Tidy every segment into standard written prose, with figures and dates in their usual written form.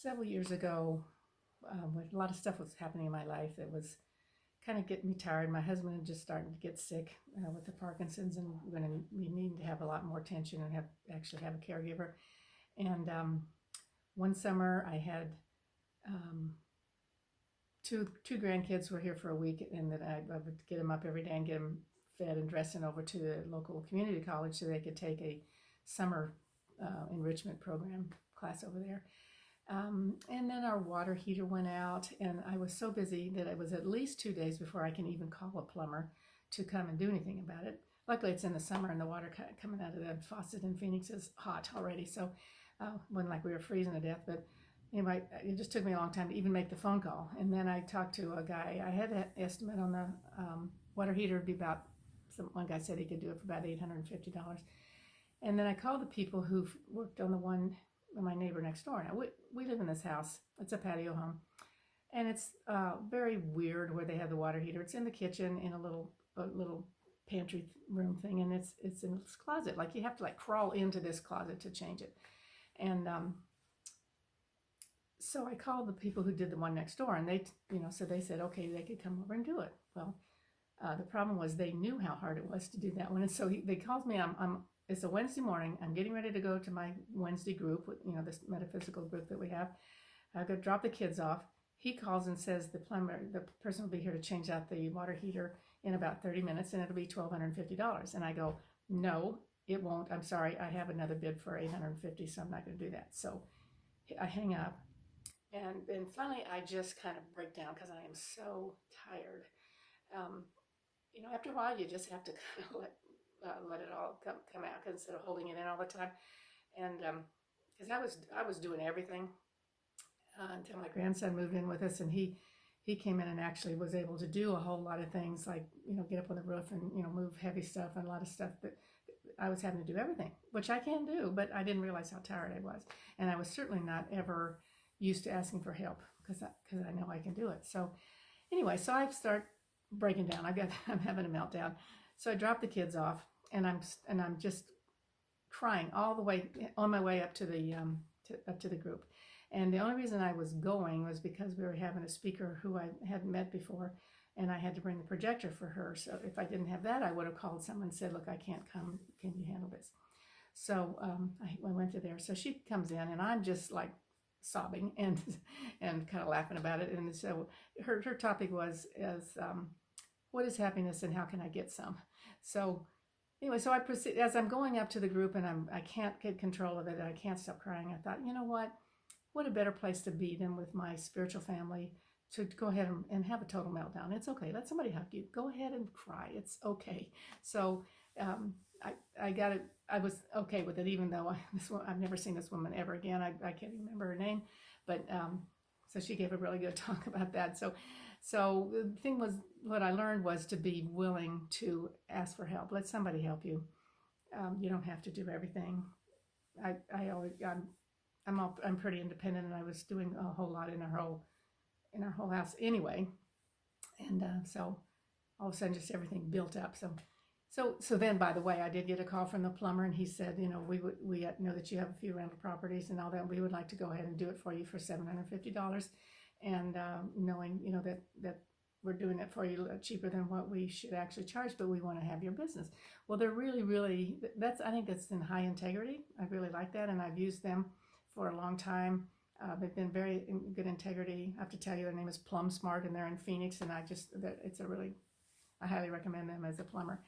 several years ago, when a lot of stuff was happening in my life that was kind of getting me tired. My husband had just started to get sick with the Parkinson's, and we're going to be needing to have a lot more attention and actually have a caregiver. And one summer, I had um, two grandkids were here for a week, and that I would get them up every day and get them fed and dressed and over to the local community college so they could take a summer enrichment program class over there. And then our water heater went out, and I was so busy that it was at least 2 days before I can even call a plumber to come and do anything about it. Luckily, it's in the summer, and the water coming out of the faucet in Phoenix is hot already, so wasn't like we were freezing to death. But anyway, it just took me a long time to even make the phone call. And then I talked to a guy. I had an estimate on the water heater would be about. One guy said he could do it for about $850. And then I called the people who worked on the one, my neighbor next door. Now, we live in this house. It's a patio home. And it's very weird where they have the water heater. It's in the kitchen in a little pantry room thing. And it's in this closet. Like, you have to, like, crawl into this closet to change it. And so I called the people who did the one next door. And so they said, okay, they could come over and do it. Well, the problem was they knew how hard it was to do that one. And so they called me. It's a Wednesday morning. I'm getting ready to go to my Wednesday group, this metaphysical group that we have. I go drop the kids off. He calls and says the person will be here to change out the water heater in about 30 minutes, and it'll be $1,250. And I go, no, it won't. I'm sorry. I have another bid for $850, so I'm not going to do that. So I hang up, and then finally I just kind of break down because I am so tired. After a while, you just have to kind of let it all come out instead of holding it in all the time. And because I was doing everything until my grandson moved in with us, and he came in and actually was able to do a whole lot of things, like get up on the roof and move heavy stuff and a lot of stuff that I was having to do everything, which I can do, but I didn't realize how tired I was, and I was certainly not ever used to asking for help because I know I can do it. So anyway, so I start breaking down. I'm having a meltdown. So I drop the kids off, and I'm just crying all the way on my way up to the up to the group. And the only reason I was going was because we were having a speaker who I hadn't met before, and I had to bring the projector for her. So if I didn't have that, I would have called someone and said, "Look, I can't come. Can you handle this?" So I went to there. So she comes in, and I'm just like sobbing and kind of laughing about it. And so her topic was what is happiness and how can I get some? So anyway, so I proceed as I'm going up to the group, and I can't get control of it, and I can't stop crying. I thought, you know what a better place to be than with my spiritual family, to go ahead and have a total meltdown. It's okay. Let somebody hug you. Go ahead and cry. It's okay. So I got it. I was okay with it, even though I've never seen this woman ever again. I can't even remember her name, but so she gave a really good talk about that. So the thing was, what I learned was to be willing to ask for help. Let somebody help you. You don't have to do everything. I'm pretty independent, and I was doing a whole lot in our whole house anyway. And so all of a sudden, just everything built up. So then, by the way, I did get a call from the plumber, and he said, we know that you have a few rental properties and all that. We would like to go ahead and do it for you for $750. And knowing, that we're doing it for you cheaper than what we should actually charge, but we want to have your business. Well, they're really, really, I think that's in high integrity. I really like that, and I've used them for a long time. They've been very good integrity. I have to tell you, their name is Plum Smart, and they're in Phoenix, and I highly recommend them as a plumber.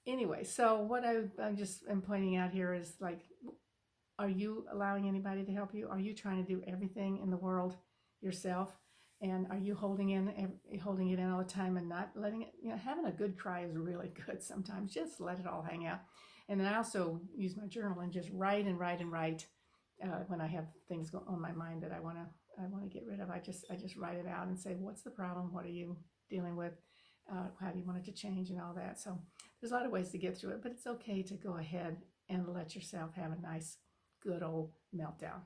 Anyway, so what I just am pointing out here is, like, are you allowing anybody to help you? Are you trying to do everything in the world yourself? And are you holding it in all the time and not letting it, having a good cry is really good sometimes. Just let it all hang out. And then I also use my journal and just write and write and write when I have things on my mind that I want to get rid of. I just write it out and say, what's the problem? What are you dealing with? How do you want it to change and all that? So there's a lot of ways to get through it, but it's okay to go ahead and let yourself have a nice, good old meltdown.